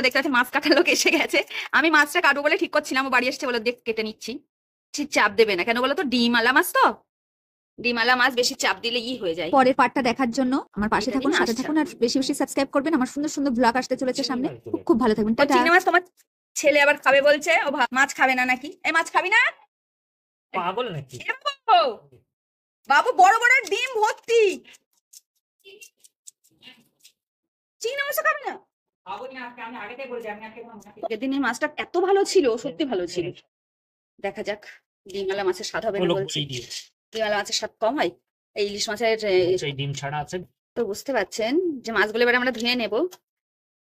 বন্ধুরা দেখতে পাচ্ছি মাছ কাটার লোক এসে গেছে। আমি মাছটা কাটবো বলে ঠিক করছিলাম, ও বাড়ি এসছে বলে দেখ কেটে নিচ্ছি। চাপ দেবে না কেন বলো তো, ডিম আলা মাছ তো, ডিম আলা মাছ বেশি চাপ দিলে হয়ে যায়। পরের পার্টটা দেখার জন্য আমার পাশে থাকুন, সাথে থাকুন, আর বেশি বেশি সাবস্ক্রাইব করবেন। আমার সুন্দর সুন্দর ব্লগ আসতে চলেছে সামনে, খুব খুব ভালো থাকবেন। টাটা। চিংড়ি মাছ তোমার ছেলে আবার খাবে বলছে, ও মাছ খাবে না নাকি? এই মাছ খাবি না? পাগল নাকি বাবু? বড় বড় ডিম ভর্তি, চিংড়ি মাছ খাবি না? সেদিন এই মাছটা এত ভালো ছিল, সত্যি ভালো ছিল। দেখা যাক, ডিমওয়ালা মাছের স্বাদ হবে না বলছি। ডিমওয়ালা মাছের স্বাদ কম হয়, এই ইলিশ মাছের ডিম ছাড়া আছে তো বুঝতে পারছেন যে মাছগুলো এবার আমরা ধুয়ে নেবো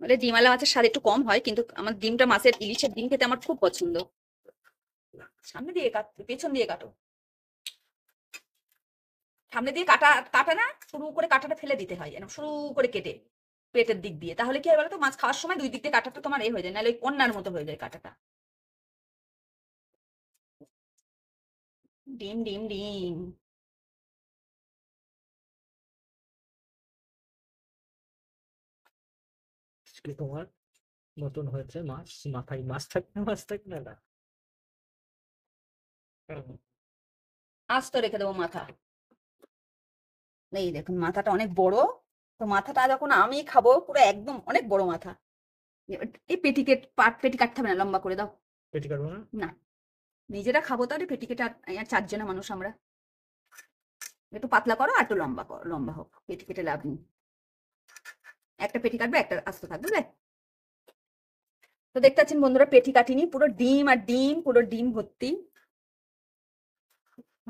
বলে ডিমওয়ালা মাছের স্বাদ একটু কম হয়, কিন্তু আমার ডিমটা মাছের ইলিশের ডিম খেতে আমার খুব পছন্দ। সামনে দিয়ে কাটো, পেছন দিয়ে কাটো। সামনে দিয়ে কাটা না, শুরু করে কাটাটা ফেলে দিতে হয়, শুরু করে কেটে পেটের দিক দিয়ে, তাহলে কি হয় বলতো, মাছ খাওয়ার সময় দুই দিক দিয়ে কাটাটা তোমার হয়ে যায়, নাহলে ওই কন্যার মতো হয়ে যায় কাটাটা। ডিম ডিম ডিম তোমার নতুন হয়েছে মাছ, মাথায় মাছ থাকবে না। আস্ত রেখে দেবো মাথা। এই দেখুন মাথাটা অনেক বড়, তো মাথাটা যখন আমি খাবো পুরো একদম অনেক বড় মাথা। এই পেটি কাটতে হবে না, লম্বা করে দাও। পেটি কাটবো না, নিজেরা খাবো তাহলে পেটি কেটে, চারজনা মানুষ আমরা, একটু পাতলা করো আর একটু লম্বা করো, লম্বা হোক, পেটি কেটে লাভ নেই। একটা পেটি কাটবে, একটা আস্ত থাকবে। তো দেখতে পাচ্ছেন বন্ধুরা, পেটি কাটিনি, পুরো ডিম আর ডিম, পুরো ডিম ভর্তি।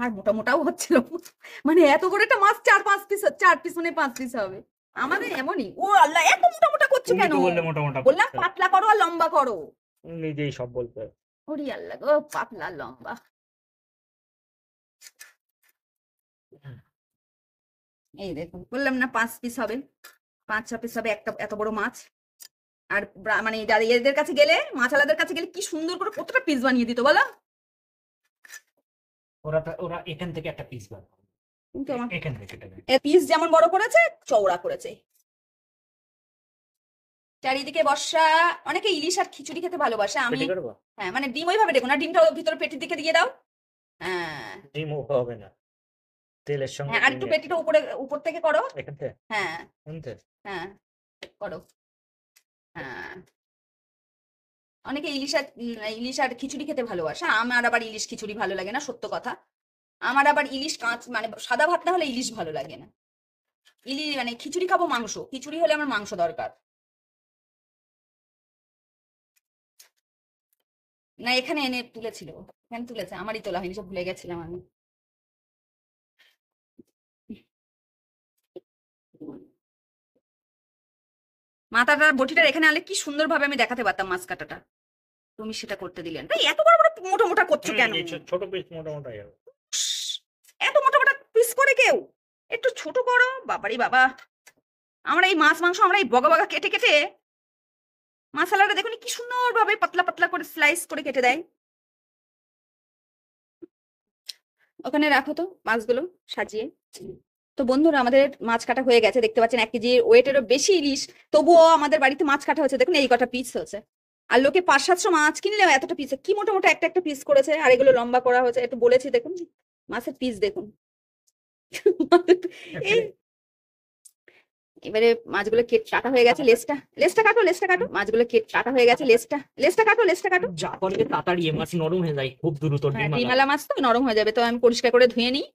আর মোটা মোটাও হচ্ছিল, মানে এত করে একটা মাছ 4 পিস মানে 5 পিস হবে আমাদের এমনই। ও আল্লাহ, এত মোটা মোটা করছো কেন? বললাম পাতলা করো আর লম্বা করো। নিজেই সব বলতে। ওরে আল্লাহ গো, পাতলা লম্বা। এই দেখুন বললাম না 5 পিস হবে, 5-6 পিস হবে একটা এত বড় মাছ। আর মানে এদের কাছে গেলে, মাছালাদের কাছে গেলে কি সুন্দর করে কতটা পিস বানিয়ে দিত বলো। ওরা এখান থেকে একটা পিস বানাবে, কিন্তু এখান থেকে পিস যেমন বড় করেছে, চওড়া করেছে। চারিদিকে বর্ষা। অনেকে ইলিশ আর খিচুড়ি খেতে ভালোবাসে, আমি হ্যাঁ মানে ডিম ওইভাবে দেখো না, ডিমটা ভিতরে পেটির দিকে দিয়ে দাও। হ্যাঁ, ডিম হবে না, তেলের সঙ্গে। হ্যাঁ, আর একটু পেটিটা উপর থেকে করো, এখান থেকে। হ্যাঁ হ্যাঁ করো। হ্যাঁ, অনেকে ইলিশ আর খিচুড়ি খেতে ভালোবাসে, আমার আবার ইলিশ খিচুড়ি ভালো লাগে না, সত্য কথা। আমার আবার ইলিশ মানে সাদা ভাত না হলে ইলিশ ভালো লাগে না। ইলিশ মানে খিচুড়ি খাবো, মাংস, খিচুড়ি হলে আমার মাংস দরকার। না এখানে এনে তুলেছিল, এখানে তুলেছে, আমারই তোলা হয়নি, সব ভুলে গেছিলাম আমি। মাথাটার বটিটা এখানে আনলে কি সুন্দর ভাবে আমি দেখাতে পারতাম মাছ কাটাটা, তুমি সেটা করতে দিলেন। এত বড় বড় মোটা মোটা করছো কেন? ছোট পিস মোটা মোটা যাবে, এত মোটা মোটা পিস করে কেউ? একটু ছোট করো। বাবারি বাবা, আমরা এই মাছ মাংস আমরা এই বগা বগা কেটে কেটে, মশলাটা দেখুন কি সুন্দর ভাবে পাতলা পাতলা করে স্লাইস করে কেটে দেয়। ওখানে রাখো তো মাছগুলো সাজিয়ে। তো বন্ধুরা, আমাদের মাছ কাটা হয়ে গেছে, দেখতে পাচ্ছেন 1 কেজি ওয়েটেরও বেশি ইলিশ, তবুও আমাদের বাড়িতে মাছ কাটা হয়েছে। দেখুন এই কটা পিস হয়েছে, আর লোকে 500-700 মাছ কিনলেও এতটা পিস, কি মোটা মোটা একটা একটা পিস করেছে, আর এগুলো লম্বা করা হয়েছে, একটু বলেছি দেখুন মাছের পিস দেখুন। এই এবারে মাছগুলো কাটা হয়ে গেছে, লেজটা কাটো, মাছগুলো কাটা হয়ে গেছে, লেজটা কাটো। যা করে তাড়াতাড়ি মাছ নরম হয়ে যায় খুব দ্রুত। ডিমালা মাছ তো নরম হয়ে যাবে, তো আমি পরিষ্কার করে ধুয়ে নিই,